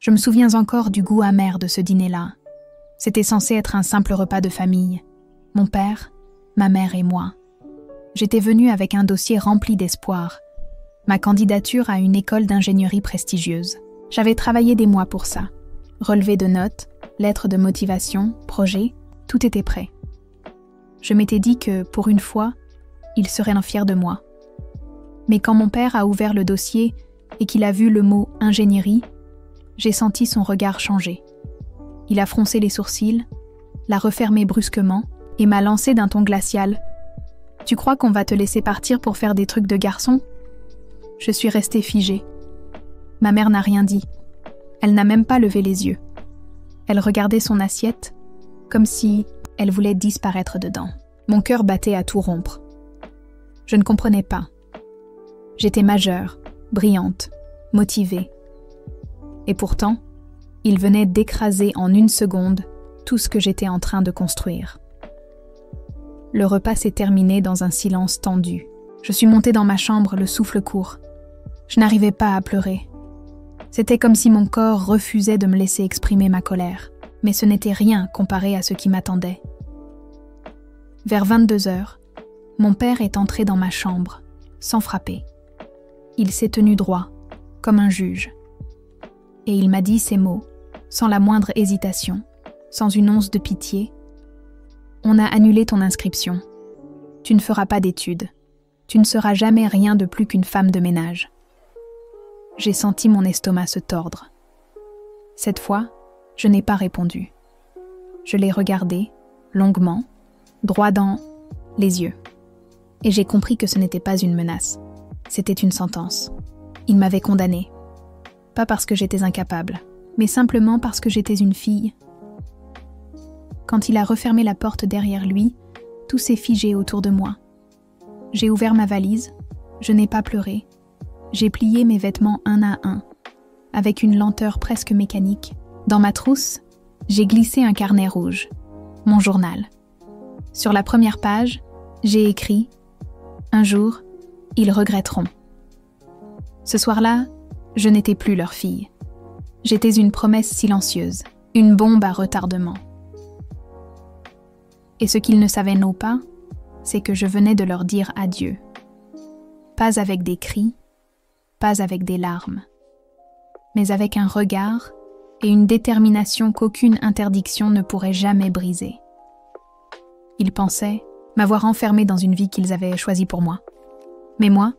Je me souviens encore du goût amer de ce dîner-là. C'était censé être un simple repas de famille. Mon père, ma mère et moi. J'étais venue avec un dossier rempli d'espoir. Ma candidature à une école d'ingénierie prestigieuse. J'avais travaillé des mois pour ça. Relevé de notes, lettres de motivation, projets, tout était prêt. Je m'étais dit que, pour une fois, il serait fier de moi. Mais quand mon père a ouvert le dossier et qu'il a vu le mot « ingénierie », j'ai senti son regard changer. Il a froncé les sourcils, l'a refermé brusquement et m'a lancé d'un ton glacial. « Tu crois qu'on va te laisser partir pour faire des trucs de garçon ?» Je suis restée figée. Ma mère n'a rien dit. Elle n'a même pas levé les yeux. Elle regardait son assiette, comme si elle voulait disparaître dedans. Mon cœur battait à tout rompre. Je ne comprenais pas. J'étais majeure, brillante, motivée. Et pourtant, il venait d'écraser en une seconde tout ce que j'étais en train de construire. Le repas s'est terminé dans un silence tendu. Je suis montée dans ma chambre, le souffle court. Je n'arrivais pas à pleurer. C'était comme si mon corps refusait de me laisser exprimer ma colère. Mais ce n'était rien comparé à ce qui m'attendait. Vers 22h, mon père est entré dans ma chambre, sans frapper. Il s'est tenu droit, comme un juge. Et il m'a dit ces mots, sans la moindre hésitation, sans une once de pitié. « On a annulé ton inscription. Tu ne feras pas d'études. Tu ne seras jamais rien de plus qu'une femme de ménage. » J'ai senti mon estomac se tordre. Cette fois, je n'ai pas répondu. Je l'ai regardé, longuement, droit dans les yeux. Et j'ai compris que ce n'était pas une menace. C'était une sentence. Il m'avait condamnée. Pas parce que j'étais incapable, mais simplement parce que j'étais une fille. Quand il a refermé la porte derrière lui, tout s'est figé autour de moi. J'ai ouvert ma valise, je n'ai pas pleuré. J'ai plié mes vêtements un à un, avec une lenteur presque mécanique. Dans ma trousse, j'ai glissé un carnet rouge, mon journal. Sur la première page, j'ai écrit « Un jour, ils regretteront ». Ce soir-là, je n'étais plus leur fille. J'étais une promesse silencieuse, une bombe à retardement. Et ce qu'ils ne savaient non pas, c'est que je venais de leur dire adieu. Pas avec des cris, pas avec des larmes, mais avec un regard et une détermination qu'aucune interdiction ne pourrait jamais briser. Ils pensaient m'avoir enfermée dans une vie qu'ils avaient choisie pour moi. Mais moi,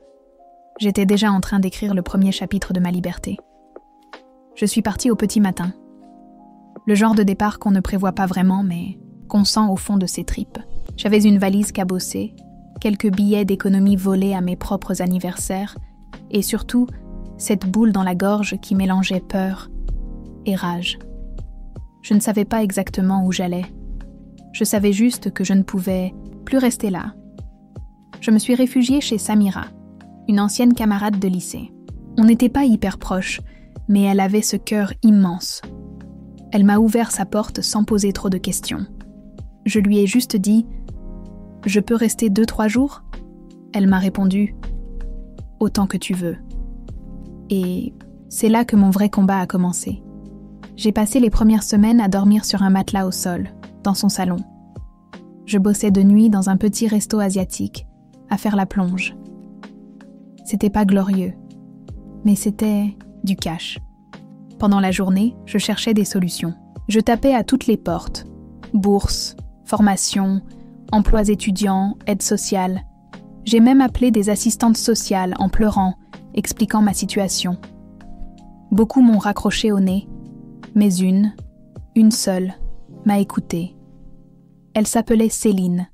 j'étais déjà en train d'écrire le premier chapitre de ma liberté. Je suis partie au petit matin. Le genre de départ qu'on ne prévoit pas vraiment, mais qu'on sent au fond de ses tripes. J'avais une valise cabossée, quelques billets d'économie volés à mes propres anniversaires, et surtout, cette boule dans la gorge qui mélangeait peur et rage. Je ne savais pas exactement où j'allais. Je savais juste que je ne pouvais plus rester là. Je me suis réfugiée chez Samira, une ancienne camarade de lycée. On n'était pas hyper proches, mais elle avait ce cœur immense. Elle m'a ouvert sa porte sans poser trop de questions. Je lui ai juste dit « Je peux rester 2-3 jours ?» Elle m'a répondu « Autant que tu veux. » Et c'est là que mon vrai combat a commencé. J'ai passé les premières semaines à dormir sur un matelas au sol, dans son salon. Je bossais de nuit dans un petit resto asiatique, à faire la plonge. C'était pas glorieux, mais c'était du cash. Pendant la journée, je cherchais des solutions. Je tapais à toutes les portes. Bourse, formation, emplois étudiants, aide sociale. J'ai même appelé des assistantes sociales en pleurant, expliquant ma situation. Beaucoup m'ont raccroché au nez, mais une seule, m'a écoutée. Elle s'appelait Céline.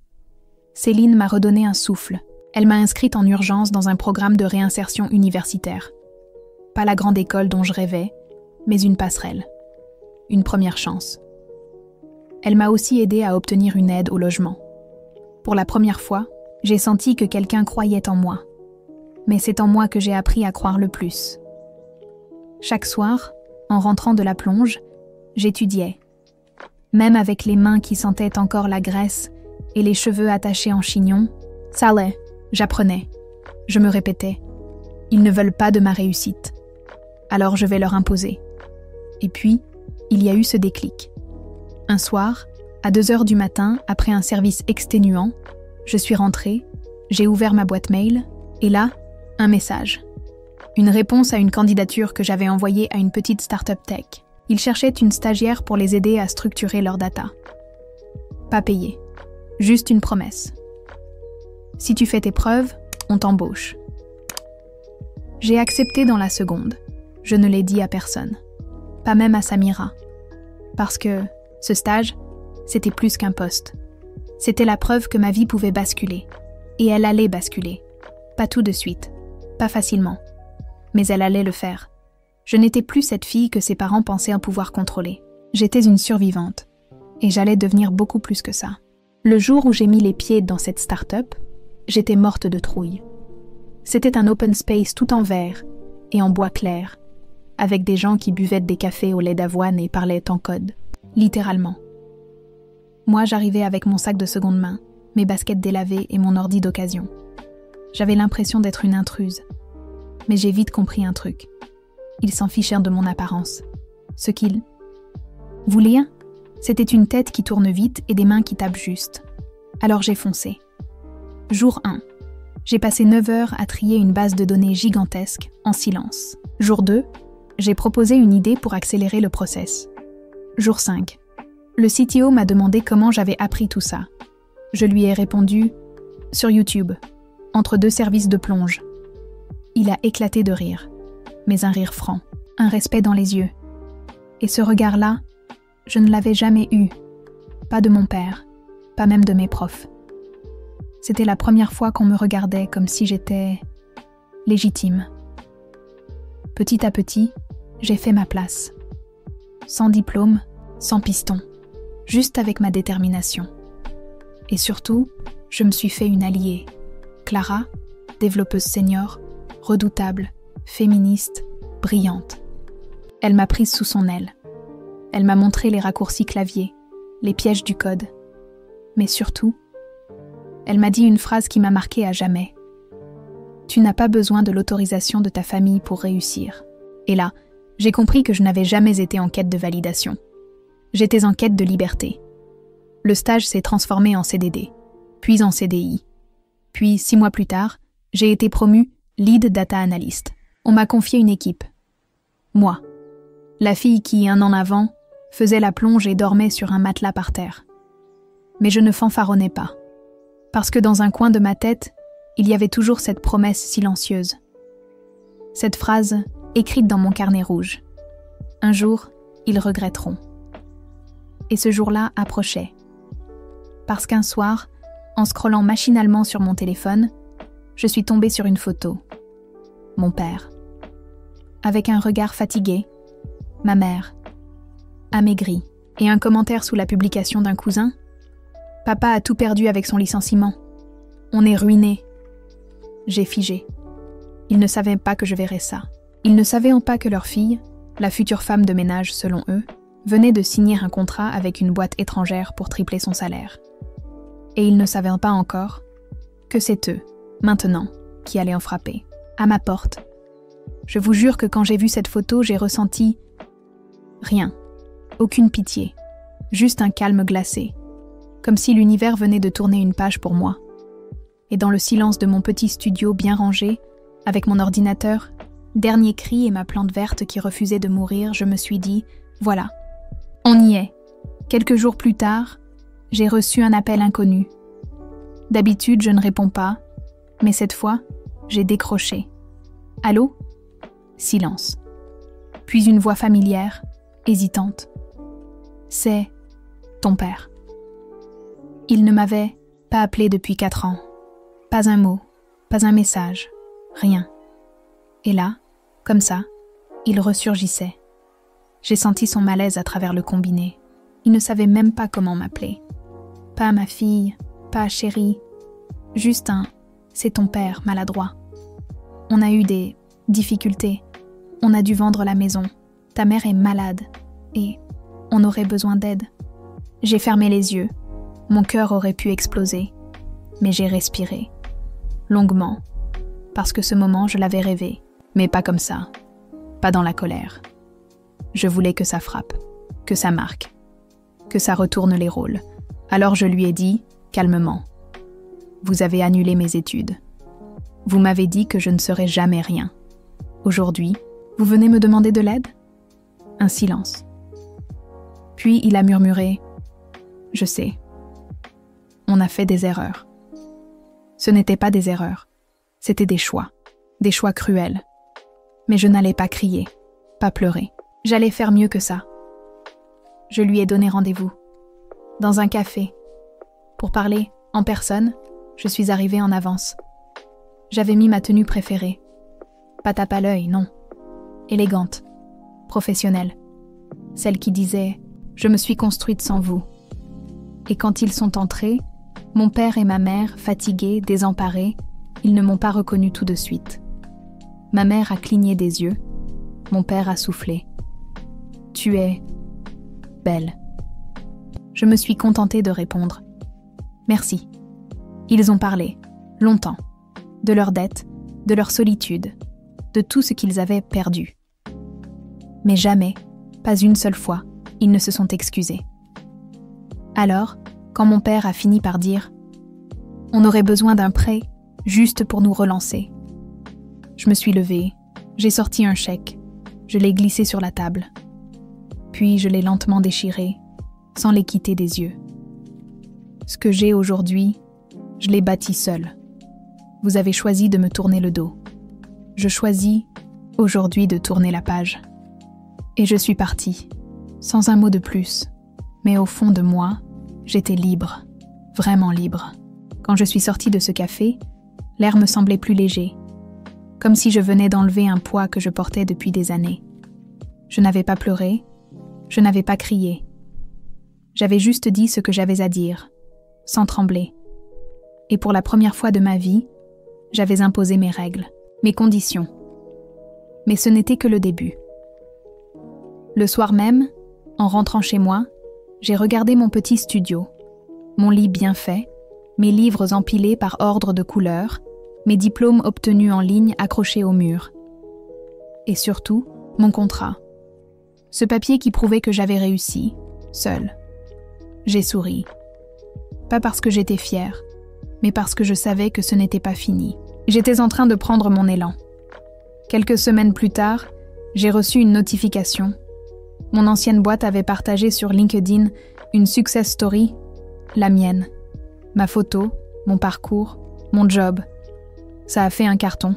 Céline m'a redonné un souffle. Elle m'a inscrite en urgence dans un programme de réinsertion universitaire. Pas la grande école dont je rêvais, mais une passerelle. Une première chance. Elle m'a aussi aidée à obtenir une aide au logement. Pour la première fois, j'ai senti que quelqu'un croyait en moi. Mais c'est en moi que j'ai appris à croire le plus. Chaque soir, en rentrant de la plonge, j'étudiais. Même avec les mains qui sentaient encore la graisse et les cheveux attachés en chignon, ça allait, j'apprenais. Je me répétais, ils ne veulent pas de ma réussite. Alors je vais leur imposer. Et puis, il y a eu ce déclic. Un soir, à 2h du matin, après un service exténuant, je suis rentrée, j'ai ouvert ma boîte mail, et là, un message. Une réponse à une candidature que j'avais envoyée à une petite start-up tech. Ils cherchaient une stagiaire pour les aider à structurer leur data. Pas payé, juste une promesse. Si tu fais tes preuves, on t'embauche. J'ai accepté dans la seconde. Je ne l'ai dit à personne. Pas même à Samira. Parce que ce stage, c'était plus qu'un poste. C'était la preuve que ma vie pouvait basculer. Et elle allait basculer. Pas tout de suite, pas facilement. Mais elle allait le faire. Je n'étais plus cette fille que ses parents pensaient pouvoir contrôler. J'étais une survivante. Et j'allais devenir beaucoup plus que ça. Le jour où j'ai mis les pieds dans cette start-up, j'étais morte de trouille. C'était un open space tout en verre et en bois clair, avec des gens qui buvaient des cafés au lait d'avoine et parlaient en code, littéralement. Moi, j'arrivais avec mon sac de seconde main, mes baskets délavées et mon ordi d'occasion. J'avais l'impression d'être une intruse. Mais j'ai vite compris un truc. Ils s'en fichèrent de mon apparence. Ce qu'ils voulaient, c'était une tête qui tourne vite et des mains qui tapent juste. Alors j'ai foncé. Jour 1. J'ai passé 9 heures à trier une base de données gigantesque, en silence. Jour 2. J'ai proposé une idée pour accélérer le process. Jour 5. Le CTO m'a demandé comment j'avais appris tout ça. Je lui ai répondu « sur YouTube, entre 2 services de plonge ». Il a éclaté de rire, mais un rire franc, un respect dans les yeux. Et ce regard-là, je ne l'avais jamais eu. Pas de mon père, pas même de mes profs. C'était la première fois qu'on me regardait comme si j'étais légitime. Petit à petit, j'ai fait ma place. Sans diplôme, sans piston, juste avec ma détermination. Et surtout, je me suis fait une alliée. Clara, développeuse senior, redoutable, féministe, brillante. Elle m'a prise sous son aile. Elle m'a montré les raccourcis clavier, les pièges du code. Mais surtout, elle m'a dit une phrase qui m'a marquée à jamais. Tu n'as pas besoin de l'autorisation de ta famille pour réussir. Et là, j'ai compris que je n'avais jamais été en quête de validation. J'étais en quête de liberté. Le stage s'est transformé en CDD, puis en CDI. Puis, 6 mois plus tard, j'ai été promue lead data analyst. On m'a confié une équipe. Moi, la fille qui, 1 an avant, faisait la plonge et dormait sur un matelas par terre. Mais je ne fanfaronnais pas. Parce que dans un coin de ma tête, il y avait toujours cette promesse silencieuse. Cette phrase écrite dans mon carnet rouge. Un jour, ils regretteront. Et ce jour-là approchait. Parce qu'un soir, en scrollant machinalement sur mon téléphone, je suis tombée sur une photo. Mon père. Avec un regard fatigué, ma mère, amaigrie, et un commentaire sous la publication d'un cousin. Papa a tout perdu avec son licenciement. On est ruiné. J'ai figé. Ils ne savaient pas que je verrais ça. Ils ne savaient pas que leur fille, la future femme de ménage selon eux, venait de signer un contrat avec une boîte étrangère pour tripler son salaire. Et ils ne savaient pas encore que c'est eux, maintenant, qui allaient en frapper, à ma porte. Je vous jure que quand j'ai vu cette photo, j'ai ressenti rien, aucune pitié, juste un calme glacé, comme si l'univers venait de tourner une page pour moi. Et dans le silence de mon petit studio bien rangé, avec mon ordinateur, dernier cri et ma plante verte qui refusait de mourir, je me suis dit, voilà, on y est. Quelques jours plus tard, j'ai reçu un appel inconnu. D'habitude, je ne réponds pas, mais cette fois, j'ai décroché. Allô ? Silence. Puis une voix familière, hésitante. C'est ton père. Il ne m'avait pas appelé depuis 4 ans. Pas un mot, pas un message, rien. Et là, comme ça, il ressurgissait. J'ai senti son malaise à travers le combiné. Il ne savait même pas comment m'appeler. Pas ma fille, pas chérie, juste un « c'est ton père » maladroit. On a eu des difficultés. On a dû vendre la maison. Ta mère est malade et on aurait besoin d'aide. J'ai fermé les yeux. Mon cœur aurait pu exploser. Mais j'ai respiré. Longuement. Parce que ce moment, je l'avais rêvé. Mais pas comme ça. Pas dans la colère. Je voulais que ça frappe, que ça marque, que ça retourne les rôles. Alors je lui ai dit, calmement, « Vous avez annulé mes études. Vous m'avez dit que je ne serais jamais rien. Aujourd'hui, vous venez me demander de l'aide ?» Un silence. Puis il a murmuré, « Je sais. On a fait des erreurs. » Ce n'étaient pas des erreurs, c'était des choix cruels. Mais je n'allais pas crier, pas pleurer. J'allais faire mieux que ça. Je lui ai donné rendez-vous, dans un café. Pour parler, en personne, je suis arrivée en avance. J'avais mis ma tenue préférée. Pas tape à l'œil, non. Élégante, professionnelle. Celle qui disait « Je me suis construite sans vous ». Et quand ils sont entrés, mon père et ma mère, fatigués, désemparés, ils ne m'ont pas reconnue tout de suite. Ma mère a cligné des yeux, mon père a soufflé. « Tu es belle ». Je me suis contentée de répondre « Merci ». Ils ont parlé, longtemps, de leurs dettes, de leur solitude, de tout ce qu'ils avaient perdu. Mais jamais, pas une seule fois, ils ne se sont excusés. Alors, quand mon père a fini par dire « On aurait besoin d'un prêt, juste pour nous relancer », je me suis levée, j'ai sorti un chèque, je l'ai glissé sur la table. Puis je l'ai lentement déchiré, sans les quitter des yeux. Ce que j'ai aujourd'hui, je l'ai bâti seule. Vous avez choisi de me tourner le dos. Je choisis, aujourd'hui, de tourner la page. Et je suis partie, sans un mot de plus. Mais au fond de moi, j'étais libre, vraiment libre. Quand je suis sortie de ce café, l'air me semblait plus léger, comme si je venais d'enlever un poids que je portais depuis des années. Je n'avais pas pleuré, je n'avais pas crié. J'avais juste dit ce que j'avais à dire, sans trembler. Et pour la première fois de ma vie, j'avais imposé mes règles, mes conditions. Mais ce n'était que le début. Le soir même, en rentrant chez moi, j'ai regardé mon petit studio, mon lit bien fait, mes livres empilés par ordre de couleur, mes diplômes obtenus en ligne accrochés au mur. Et surtout, mon contrat. Ce papier qui prouvait que j'avais réussi, seule. J'ai souri. Pas parce que j'étais fière, mais parce que je savais que ce n'était pas fini. J'étais en train de prendre mon élan. Quelques semaines plus tard, j'ai reçu une notification. Mon ancienne boîte avait partagé sur LinkedIn une success story, la mienne. Ma photo, mon parcours, mon job. Ça a fait un carton.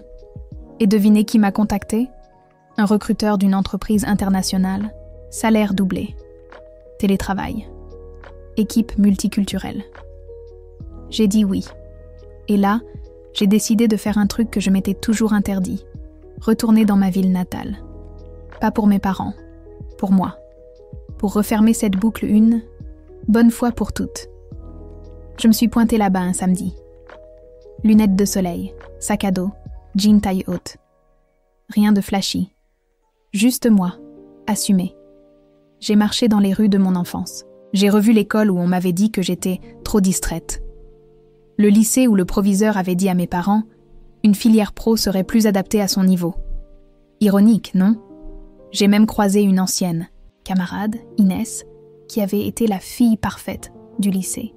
Et devinez qui m'a contacté ? Un recruteur d'une entreprise internationale. Salaire doublé. Télétravail. Équipe multiculturelle. J'ai dit oui. Et là, j'ai décidé de faire un truc que je m'étais toujours interdit. Retourner dans ma ville natale. Pas pour mes parents, pour moi. Pour refermer cette boucle une bonne fois pour toutes. Je me suis pointée là-bas un samedi. Lunettes de soleil, sac à dos, jean taille haute. Rien de flashy. Juste moi, assumée. J'ai marché dans les rues de mon enfance. J'ai revu l'école où on m'avait dit que j'étais trop distraite. Le lycée où le proviseur avait dit à mes parents « Une filière pro serait plus adaptée à son niveau ». Ironique, non ? J'ai même croisé une ancienne, camarade, Inès, qui avait été la fille parfaite du lycée.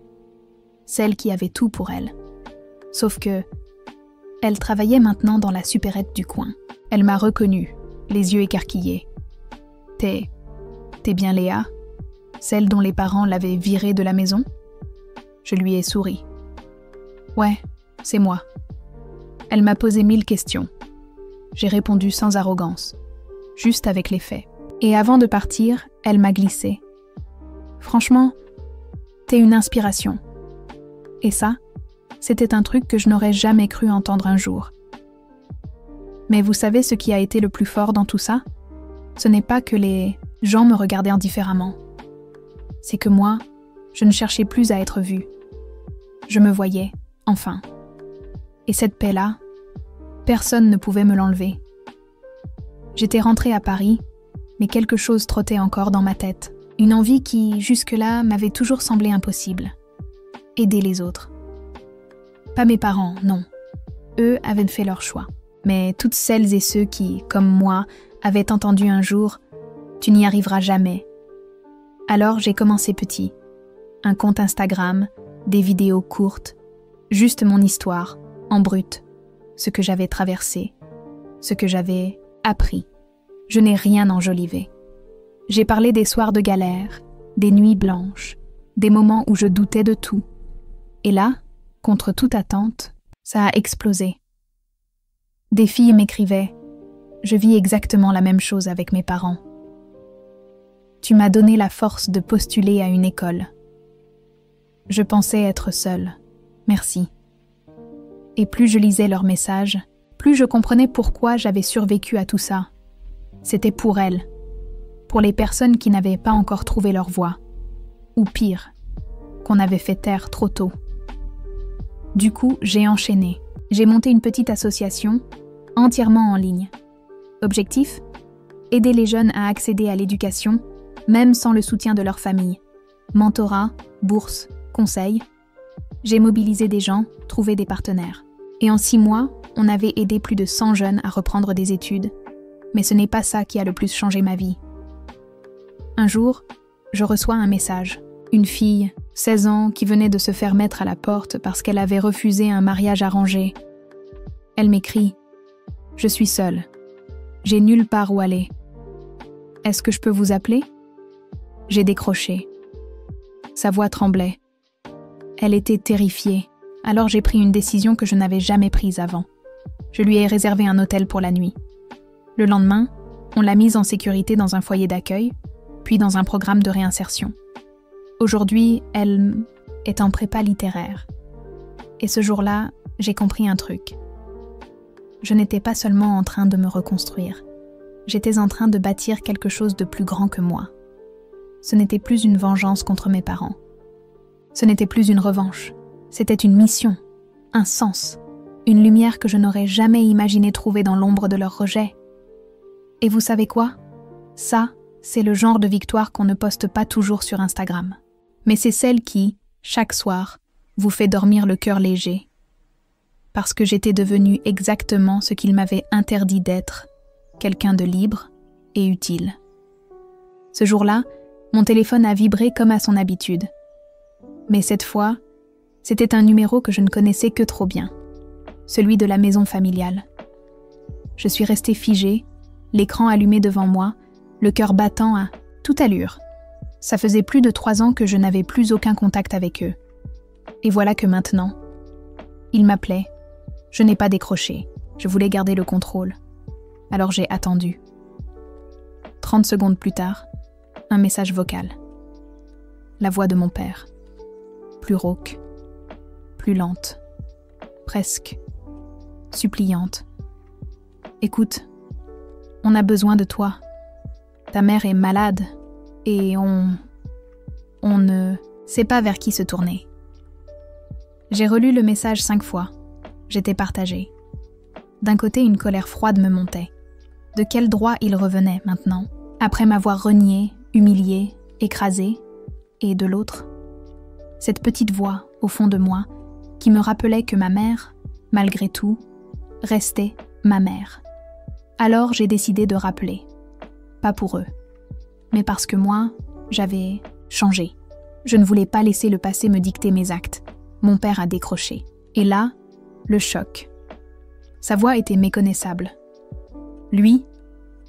Celle qui avait tout pour elle. Sauf que, elle travaillait maintenant dans la supérette du coin. Elle m'a reconnue, les yeux écarquillés. « T'es bien Léa ? Celle dont les parents l'avaient virée de la maison ?» Je lui ai souri. « Ouais, c'est moi. » Elle m'a posé 1000 questions. J'ai répondu sans arrogance, juste avec les faits. Et avant de partir, elle m'a glissé. « Franchement, t'es une inspiration. » Et ça, c'était un truc que je n'aurais jamais cru entendre un jour. Mais vous savez ce qui a été le plus fort dans tout ça ? Ce n'est pas que les gens me regardaient indifféremment. C'est que moi, je ne cherchais plus à être vue. Je me voyais, enfin. Et cette paix-là, personne ne pouvait me l'enlever. J'étais rentrée à Paris, mais quelque chose trottait encore dans ma tête. Une envie qui, jusque-là, m'avait toujours semblé impossible. Aider les autres. Pas mes parents, non. Eux avaient fait leur choix. Mais toutes celles et ceux qui, comme moi, avaient entendu un jour Tu n'y arriveras jamais. Alors j'ai commencé petit. Un compte Instagram, des vidéos courtes, juste mon histoire, en brut, ce que j'avais traversé, ce que j'avais appris. Je n'ai rien enjolivé. J'ai parlé des soirs de galère, des nuits blanches, des moments où je doutais de tout. Et là, contre toute attente, ça a explosé. Des filles m'écrivaient « Je vis exactement la même chose avec mes parents. Tu m'as donné la force de postuler à une école. Je pensais être seule. Merci. » Et plus je lisais leurs messages, plus je comprenais pourquoi j'avais survécu à tout ça. C'était pour elles, pour les personnes qui n'avaient pas encore trouvé leur voie, ou pire, qu'on avait fait taire trop tôt. Du coup, j'ai enchaîné. J'ai monté une petite association, entièrement en ligne. Objectif ? Aider les jeunes à accéder à l'éducation, même sans le soutien de leur famille. Mentorat, bourse, conseils. J'ai mobilisé des gens, trouvé des partenaires. Et en 6 mois, on avait aidé plus de 100 jeunes à reprendre des études. Mais ce n'est pas ça qui a le plus changé ma vie. Un jour, je reçois un message. Une fille, 16 ans, qui venait de se faire mettre à la porte parce qu'elle avait refusé un mariage arrangé. Elle m'écrit « Je suis seule. J'ai nulle part où aller. Est-ce que je peux vous appeler ?» J'ai décroché. Sa voix tremblait. Elle était terrifiée, alors j'ai pris une décision que je n'avais jamais prise avant. Je lui ai réservé un hôtel pour la nuit. Le lendemain, on l'a mise en sécurité dans un foyer d'accueil, puis dans un programme de réinsertion. Aujourd'hui, elle est en prépa littéraire. Et ce jour-là, j'ai compris un truc. Je n'étais pas seulement en train de me reconstruire. J'étais en train de bâtir quelque chose de plus grand que moi. Ce n'était plus une vengeance contre mes parents. Ce n'était plus une revanche. C'était une mission, un sens, une lumière que je n'aurais jamais imaginé trouver dans l'ombre de leur rejet. Et vous savez quoi ? Ça, c'est le genre de victoire qu'on ne poste pas toujours sur Instagram. Mais c'est celle qui, chaque soir, vous fait dormir le cœur léger. Parce que j'étais devenue exactement ce qu'il m'avait interdit d'être, quelqu'un de libre et utile. Ce jour-là, mon téléphone a vibré comme à son habitude. Mais cette fois, c'était un numéro que je ne connaissais que trop bien, celui de la maison familiale. Je suis restée figée, l'écran allumé devant moi, le cœur battant à toute allure. Ça faisait plus de 3 ans que je n'avais plus aucun contact avec eux. Et voilà que maintenant, ils m'appelaient. Je n'ai pas décroché. Je voulais garder le contrôle. Alors j'ai attendu. 30 secondes plus tard, un message vocal. La voix de mon père. Plus rauque, plus lente, presque suppliante. Écoute, on a besoin de toi. Ta mère est malade et on ne sait pas vers qui se tourner. J'ai relu le message 5 fois. J'étais partagée. D'un côté, une colère froide me montait. De quel droit il revenait maintenant, après m'avoir renié, humilié, écrasé, et de l'autre, cette petite voix au fond de moi qui me rappelait que ma mère, malgré tout, restait ma mère. Alors j'ai décidé de rappeler. Pas pour eux, mais parce que moi, j'avais changé. Je ne voulais pas laisser le passé me dicter mes actes. Mon père a décroché. Et là, le choc. Sa voix était méconnaissable. Lui,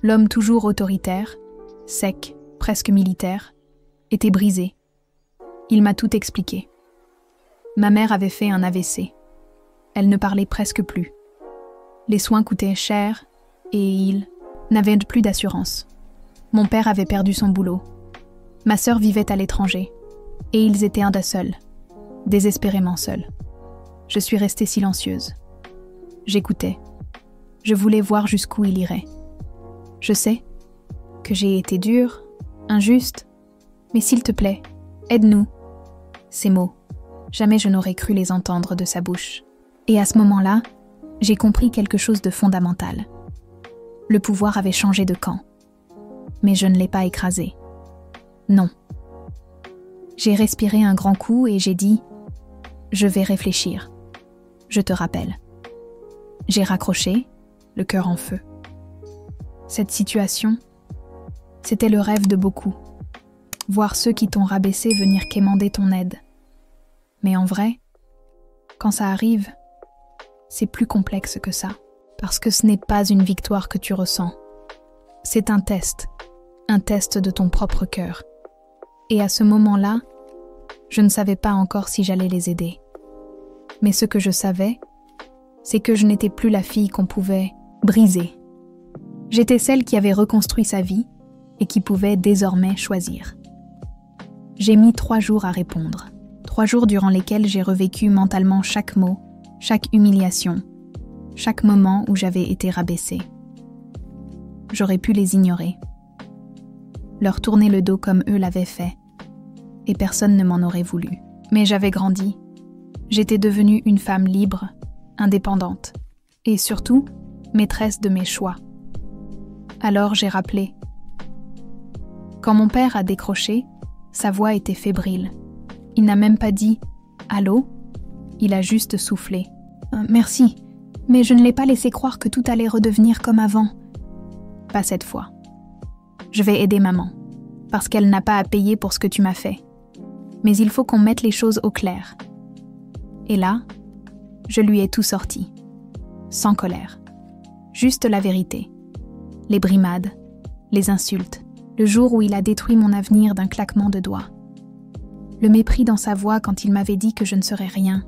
l'homme toujours autoritaire, sec, presque militaire, était brisé. Il m'a tout expliqué. Ma mère avait fait un AVC. Elle ne parlait presque plus. Les soins coûtaient cher et il n'avait plus d'assurance. Mon père avait perdu son boulot. Ma sœur vivait à l'étranger. Et ils étaient un seul, désespérément seuls. Je suis restée silencieuse. J'écoutais. Je voulais voir jusqu'où il irait. Je sais que j'ai été dure, injuste, mais s'il te plaît, aide-nous. Ces mots, jamais je n'aurais cru les entendre de sa bouche. Et à ce moment-là, j'ai compris quelque chose de fondamental. Le pouvoir avait changé de camp. Mais je ne l'ai pas écrasé. Non. J'ai respiré un grand coup et j'ai dit « Je vais réfléchir. Je te rappelle. » J'ai raccroché, le cœur en feu. Cette situation, C'était le rêve de beaucoup. Voir ceux qui t'ont rabaissé venir quémander ton aide. Mais en vrai, quand ça arrive, c'est plus complexe que ça. Parce que ce n'est pas une victoire que tu ressens. C'est un test de ton propre cœur. Et à ce moment-là, je ne savais pas encore si j'allais les aider. Mais ce que je savais, c'est que je n'étais plus la fille qu'on pouvait briser. J'étais celle qui avait reconstruit sa vie et qui pouvait désormais choisir. J'ai mis 3 jours à répondre. 3 jours durant lesquels j'ai revécu mentalement chaque mot, chaque humiliation, chaque moment où j'avais été rabaissée. J'aurais pu les ignorer, leur tourner le dos comme eux l'avaient fait, et personne ne m'en aurait voulu. Mais j'avais grandi. J'étais devenue une femme libre, indépendante, et surtout, maîtresse de mes choix. Alors j'ai rappelé. Quand mon père a décroché, sa voix était fébrile. Il n'a même pas dit « Allô ?» Il a juste soufflé. « Merci, mais je ne l'ai pas laissé croire que tout allait redevenir comme avant. » Pas cette fois. Je vais aider maman, parce qu'elle n'a pas à payer pour ce que tu m'as fait. Mais il faut qu'on mette les choses au clair. Et là, je lui ai tout sorti. Sans colère. Juste la vérité. Les brimades, les insultes, le jour où il a détruit mon avenir d'un claquement de doigts. Le mépris dans sa voix quand il m'avait dit que je ne serais rien.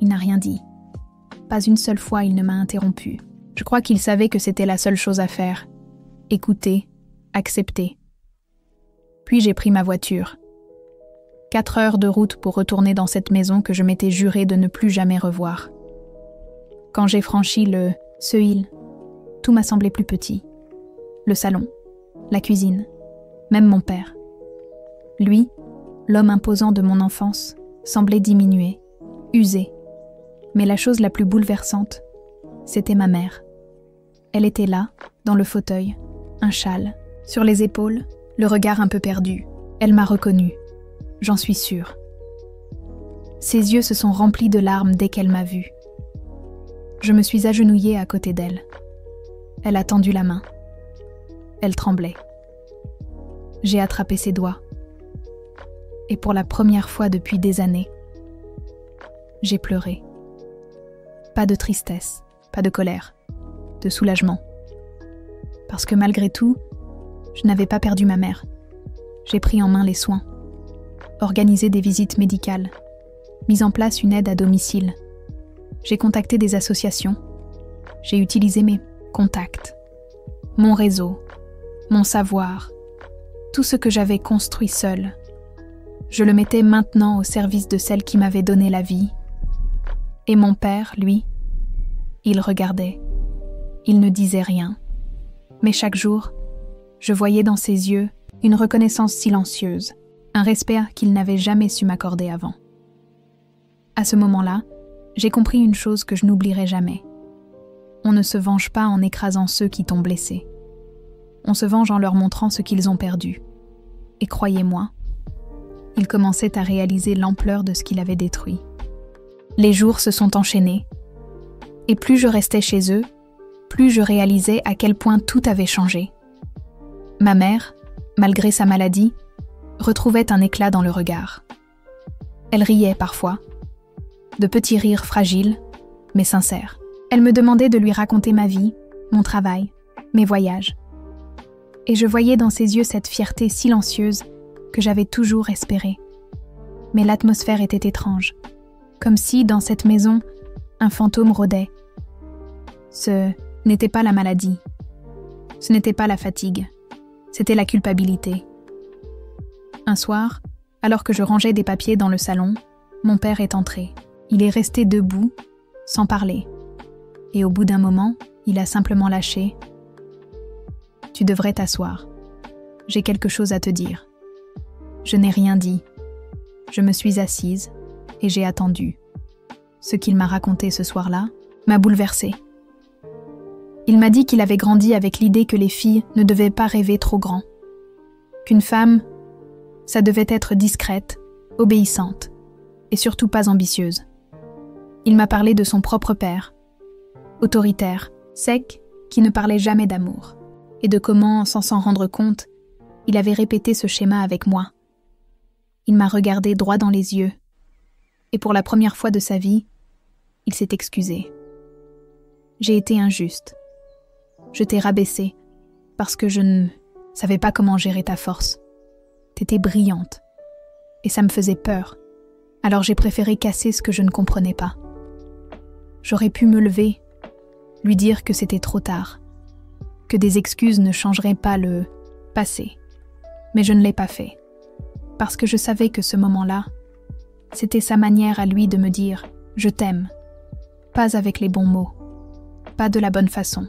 Il n'a rien dit. Pas une seule fois il ne m'a interrompu. Je crois qu'il savait que c'était la seule chose à faire. Écouter, accepter. Puis j'ai pris ma voiture. 4 heures de route pour retourner dans cette maison que je m'étais juré de ne plus jamais revoir. Quand j'ai franchi le seuil, tout m'a semblé plus petit. Le salon, la cuisine, même mon père. Lui, l'homme imposant de mon enfance, semblait diminuer, usé. Mais la chose la plus bouleversante, c'était ma mère. Elle était là, dans le fauteuil, un châle, sur les épaules, le regard un peu perdu. Elle m'a reconnue, j'en suis sûre. Ses yeux se sont remplis de larmes dès qu'elle m'a vue. Je me suis agenouillée à côté d'elle. Elle a tendu la main. Elle tremblait. J'ai attrapé ses doigts. Et pour la première fois depuis des années, j'ai pleuré. Pas de tristesse, pas de colère, de soulagement. Parce que malgré tout, je n'avais pas perdu ma mère. J'ai pris en main les soins, organisé des visites médicales, mis en place une aide à domicile. J'ai contacté des associations. J'ai utilisé mes contacts, mon réseau, mon savoir, tout ce que j'avais construit seule. Je le mettais maintenant au service de celle qui m'avait donné la vie. Et mon père, lui, il regardait. Il ne disait rien. Mais chaque jour, je voyais dans ses yeux une reconnaissance silencieuse, un respect qu'il n'avait jamais su m'accorder avant. À ce moment-là, j'ai compris une chose que je n'oublierai jamais. On ne se venge pas en écrasant ceux qui t'ont blessé. On se venge en leur montrant ce qu'ils ont perdu. Et croyez-moi, il commençait à réaliser l'ampleur de ce qu'il avait détruit. Les jours se sont enchaînés, et plus je restais chez eux, plus je réalisais à quel point tout avait changé. Ma mère, malgré sa maladie, retrouvait un éclat dans le regard. Elle riait parfois, de petits rires fragiles, mais sincères. Elle me demandait de lui raconter ma vie, mon travail, mes voyages. Et je voyais dans ses yeux cette fierté silencieuse que j'avais toujours espérée. Mais l'atmosphère était étrange, comme si, dans cette maison, un fantôme rôdait. Ce n'était pas la maladie, ce n'était pas la fatigue, c'était la culpabilité. Un soir, alors que je rangeais des papiers dans le salon, mon père est entré. Il est resté debout, sans parler. Et au bout d'un moment, il a simplement lâché « Tu devrais t'asseoir. J'ai quelque chose à te dire. » Je n'ai rien dit. Je me suis assise et j'ai attendu. Ce qu'il m'a raconté ce soir-là m'a bouleversée. Il m'a dit qu'il avait grandi avec l'idée que les filles ne devaient pas rêver trop grand. Qu'une femme, ça devait être discrète, obéissante et surtout pas ambitieuse. Il m'a parlé de son propre père, autoritaire, sec, qui ne parlait jamais d'amour, et de comment, sans s'en rendre compte, Il avait répété ce schéma avec moi. Il m'a regardé droit dans les yeux. Et pour la première fois de sa vie, il s'est excusé. J'ai été injuste. Je t'ai rabaissé parce que je ne savais pas comment gérer ta force. T'étais brillante. Et ça me faisait peur. Alors j'ai préféré casser ce que je ne comprenais pas. J'aurais pu me lever, lui dire que c'était trop tard, que des excuses ne changeraient pas le passé. Mais je ne l'ai pas fait. Parce que je savais que ce moment-là, c'était sa manière à lui de me dire « je t'aime ». Pas avec les bons mots, pas de la bonne façon,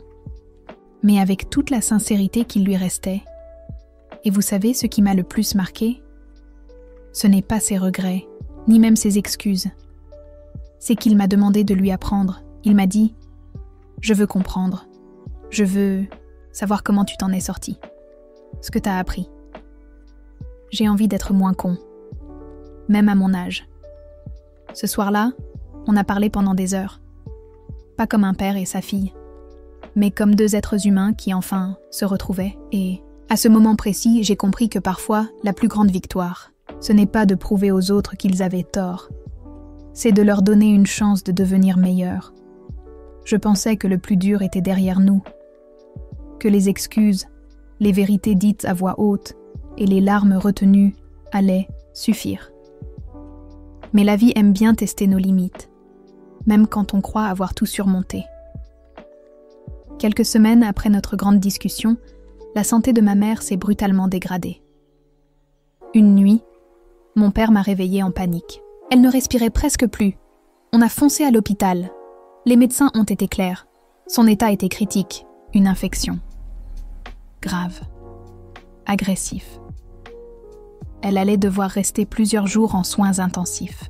mais avec toute la sincérité qu'il lui restait. Et vous savez ce qui m'a le plus marqué ? Ce n'est pas ses regrets, ni même ses excuses. C'est qu'il m'a demandé de lui apprendre. Il m'a dit « je veux comprendre, je veux savoir comment tu t'en es sorti, ce que t'as appris. J'ai envie d'être moins con, même à mon âge. » Ce soir-là, on a parlé pendant des heures. Pas comme un père et sa fille, mais comme deux êtres humains qui enfin se retrouvaient. Et à ce moment précis, j'ai compris que parfois, la plus grande victoire, ce n'est pas de prouver aux autres qu'ils avaient tort, c'est de leur donner une chance de devenir meilleurs. Je pensais que le plus dur était derrière nous, que les excuses, les vérités dites à voix haute et les larmes retenues allaient suffire. Mais la vie aime bien tester nos limites, même quand on croit avoir tout surmonté. Quelques semaines après notre grande discussion, la santé de ma mère s'est brutalement dégradée. Une nuit, mon père m'a réveillée en panique. Elle ne respirait presque plus. On a foncé à l'hôpital. Les médecins ont été clairs. Son état était critique, une infection. Grave. Agressif. Elle allait devoir rester plusieurs jours en soins intensifs.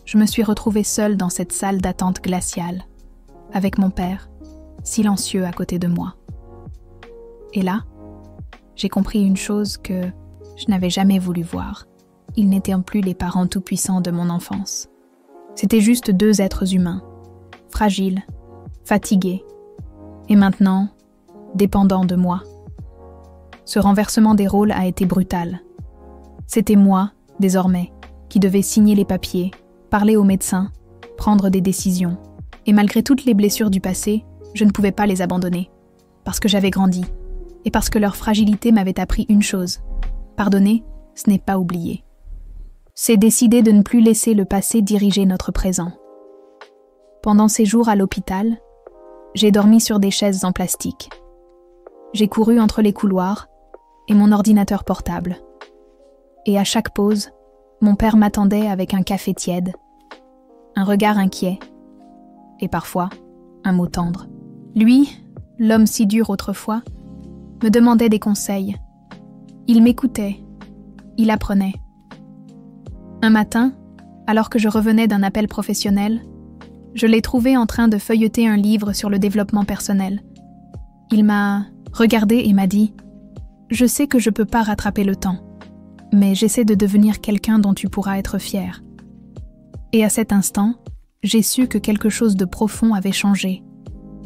Je me suis retrouvée seule dans cette salle d'attente glaciale, avec mon père, silencieux à côté de moi. Et là, j'ai compris une chose que je n'avais jamais voulu voir. Ils n'étaient plus les parents tout-puissants de mon enfance. C'étaient juste deux êtres humains, fragiles, fatigués, et maintenant, dépendants de moi. Ce renversement des rôles a été brutal. C'était moi, désormais, qui devais signer les papiers, parler aux médecins, prendre des décisions. Et malgré toutes les blessures du passé, je ne pouvais pas les abandonner, parce que j'avais grandi, et parce que leur fragilité m'avait appris une chose. Pardonner, ce n'est pas oublier. C'est décider de ne plus laisser le passé diriger notre présent. Pendant ces jours à l'hôpital, j'ai dormi sur des chaises en plastique. J'ai couru entre les couloirs et mon ordinateur portable. Et à chaque pause, mon père m'attendait avec un café tiède, un regard inquiet et parfois un mot tendre. Lui, l'homme si dur autrefois, me demandait des conseils. Il m'écoutait, il apprenait. Un matin, alors que je revenais d'un appel professionnel, je l'ai trouvé en train de feuilleter un livre sur le développement personnel. Il m'a regardé et m'a dit « Je sais que je ne peux pas rattraper le temps, mais j'essaie de devenir quelqu'un dont tu pourras être fier. » Et à cet instant, j'ai su que quelque chose de profond avait changé.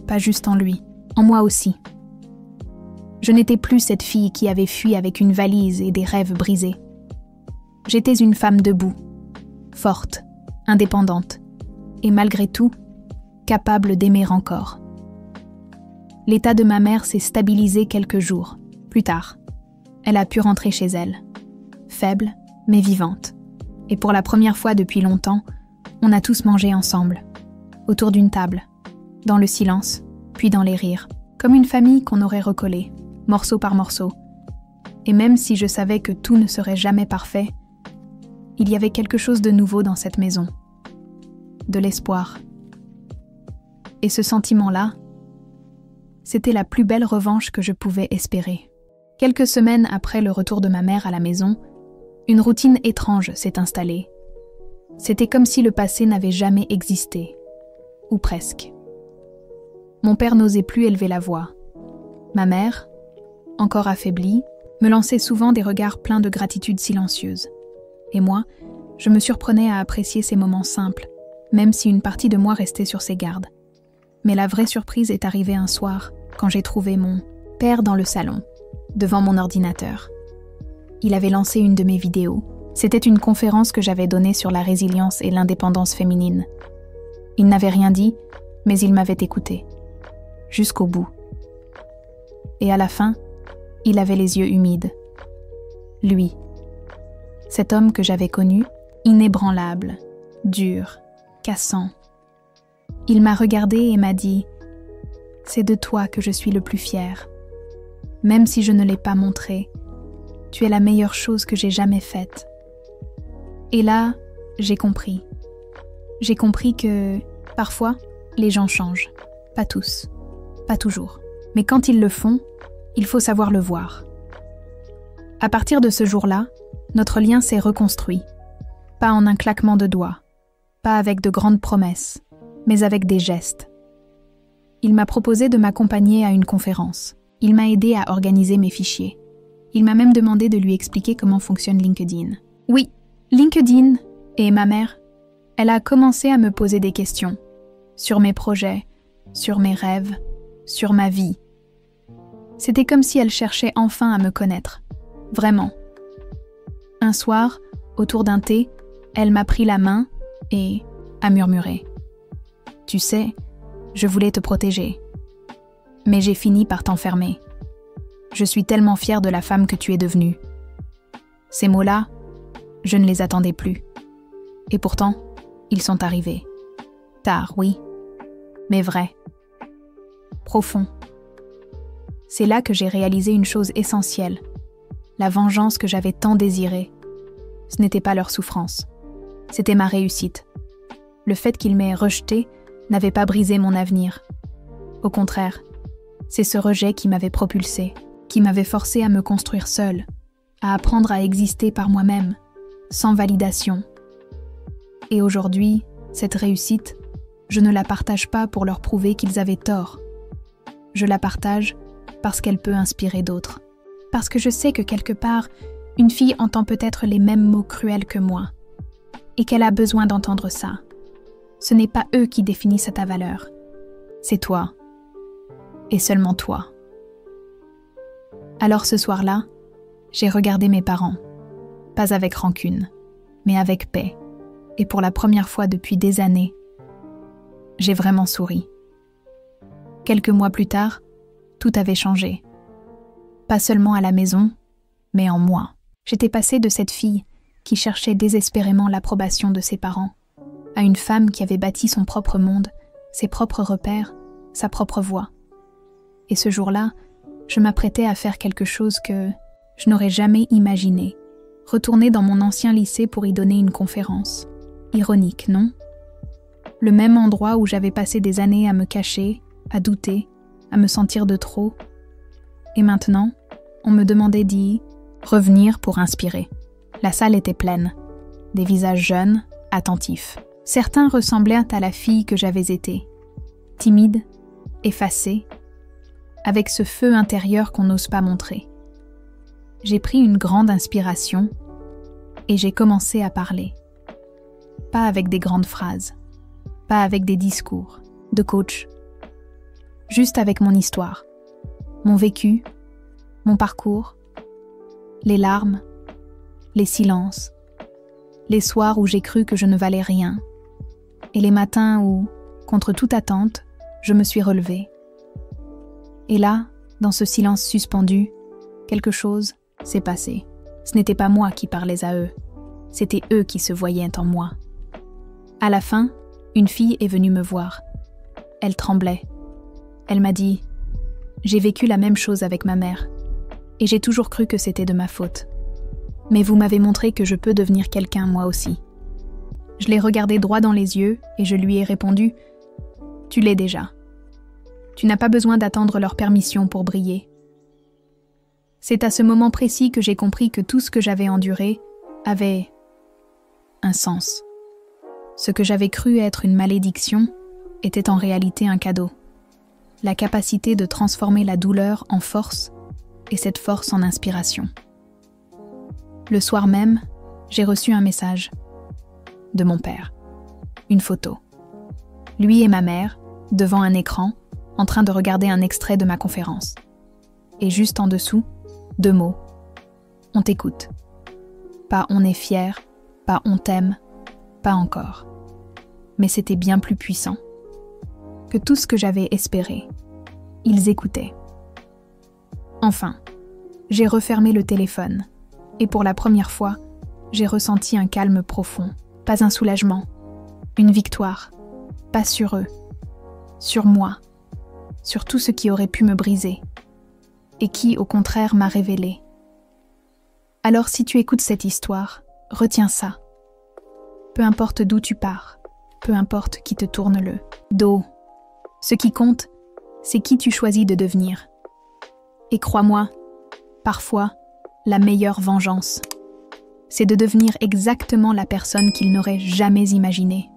Pas juste en lui, en moi aussi. Je n'étais plus cette fille qui avait fui avec une valise et des rêves brisés. J'étais une femme debout, forte, indépendante, et malgré tout, capable d'aimer encore. L'état de ma mère s'est stabilisé quelques jours. Plus tard, elle a pu rentrer chez elle, faible mais vivante. Et pour la première fois depuis longtemps, on a tous mangé ensemble, autour d'une table, dans le silence, puis dans les rires, comme une famille qu'on aurait recollée, morceau par morceau. Et même si je savais que tout ne serait jamais parfait, il y avait quelque chose de nouveau dans cette maison, de l'espoir. Et ce sentiment-là, c'était la plus belle revanche que je pouvais espérer. Quelques semaines après le retour de ma mère à la maison, une routine étrange s'est installée. C'était comme si le passé n'avait jamais existé, ou presque. Mon père n'osait plus élever la voix. Ma mère, encore affaiblie, me lançait souvent des regards pleins de gratitude silencieuse. Et moi, je me surprenais à apprécier ces moments simples, même si une partie de moi restait sur ses gardes. Mais la vraie surprise est arrivée un soir, quand j'ai trouvé mon père dans le salon, devant mon ordinateur. Il avait lancé une de mes vidéos. C'était une conférence que j'avais donnée sur la résilience et l'indépendance féminine. Il n'avait rien dit, mais il m'avait écouté. Jusqu'au bout. Et à la fin, il avait les yeux humides. Lui, cet homme que j'avais connu, inébranlable, dur, cassant. Il m'a regardé et m'a dit « C'est de toi que je suis le plus fier. Même si je ne l'ai pas montré, tu es la meilleure chose que j'ai jamais faite. » Et là, j'ai compris. J'ai compris que, parfois, les gens changent. Pas tous, pas toujours. Mais quand ils le font, il faut savoir le voir. À partir de ce jour-là, notre lien s'est reconstruit. Pas en un claquement de doigts, pas avec de grandes promesses, mais avec des gestes. Il m'a proposé de m'accompagner à une conférence. Il m'a aidé à organiser mes fichiers. Il m'a même demandé de lui expliquer comment fonctionne LinkedIn. Oui, LinkedIn et ma mère, elle a commencé à me poser des questions sur mes projets, sur mes rêves, sur ma vie. C'était comme si elle cherchait enfin à me connaître. Vraiment. Un soir, autour d'un thé, elle m'a pris la main et a murmuré. « Tu sais, je voulais te protéger. Mais j'ai fini par t'enfermer. Je suis tellement fière de la femme que tu es devenue. » Ces mots-là, je ne les attendais plus. Et pourtant, ils sont arrivés. Tard, oui, mais vrai. Profond. C'est là que j'ai réalisé une chose essentielle. La vengeance que j'avais tant désirée. Ce n'était pas leur souffrance. C'était ma réussite. Le fait qu'ils m'aient rejetée n'avait pas brisé mon avenir. Au contraire, c'est ce rejet qui m'avait propulsée, qui m'avait forcée à me construire seule, à apprendre à exister par moi-même, sans validation. Et aujourd'hui, cette réussite, je ne la partage pas pour leur prouver qu'ils avaient tort. Je la partage parce qu'elle peut inspirer d'autres. Parce que je sais que quelque part, une fille entend peut-être les mêmes mots cruels que moi, et qu'elle a besoin d'entendre ça. Ce n'est pas eux qui définissent ta valeur. C'est toi. Et seulement toi. Alors ce soir-là, j'ai regardé mes parents. Pas avec rancune, mais avec paix. Et pour la première fois depuis des années, j'ai vraiment souri. Quelques mois plus tard, tout avait changé. Pas seulement à la maison, mais en moi. J'étais passée de cette fille qui cherchait désespérément l'approbation de ses parents, à une femme qui avait bâti son propre monde, ses propres repères, sa propre voie. Et ce jour-là, je m'apprêtais à faire quelque chose que je n'aurais jamais imaginé. Retourner dans mon ancien lycée pour y donner une conférence. Ironique, non? Le même endroit où j'avais passé des années à me cacher, à douter, à me sentir de trop. Et maintenant, on me demandait d'y revenir pour inspirer. La salle était pleine. Des visages jeunes, attentifs. Certains ressemblaient à la fille que j'avais été. Timide, effacée, avec ce feu intérieur qu'on n'ose pas montrer. J'ai pris une grande inspiration et j'ai commencé à parler. Pas avec des grandes phrases, pas avec des discours de coach, juste avec mon histoire, mon vécu, mon parcours, les larmes, les silences, les soirs où j'ai cru que je ne valais rien, et les matins où, contre toute attente, je me suis relevée. Et là, dans ce silence suspendu, quelque chose s'est passé. Ce n'était pas moi qui parlais à eux, c'était eux qui se voyaient en moi. À la fin, une fille est venue me voir. Elle tremblait. Elle m'a dit « J'ai vécu la même chose avec ma mère, et j'ai toujours cru que c'était de ma faute. Mais vous m'avez montré que je peux devenir quelqu'un moi aussi. » Je l'ai regardée droit dans les yeux et je lui ai répondu « Tu l'es déjà. Tu n'as pas besoin d'attendre leur permission pour briller. » C'est à ce moment précis que j'ai compris que tout ce que j'avais enduré avait un sens. Ce que j'avais cru être une malédiction était en réalité un cadeau. La capacité de transformer la douleur en force et cette force en inspiration. Le soir même, j'ai reçu un message de mon père. Une photo. Lui et ma mère, devant un écran, en train de regarder un extrait de ma conférence. Et juste en dessous, 2 mots. On t'écoute. Pas on est fier, pas on t'aime, pas encore. Mais c'était bien plus puissant que tout ce que j'avais espéré. Ils écoutaient. Enfin, j'ai refermé le téléphone, et pour la première fois, j'ai ressenti un calme profond, pas un soulagement, une victoire, pas sur eux, sur moi, sur tout ce qui aurait pu me briser, et qui, au contraire, m'a révélé. Alors si tu écoutes cette histoire, retiens ça. Peu importe d'où tu pars, peu importe qui te tourne le dos, ce qui compte, c'est qui tu choisis de devenir. Et crois-moi, parfois, la meilleure vengeance, c'est de devenir exactement la personne qu'ils n'auraient jamais imaginée.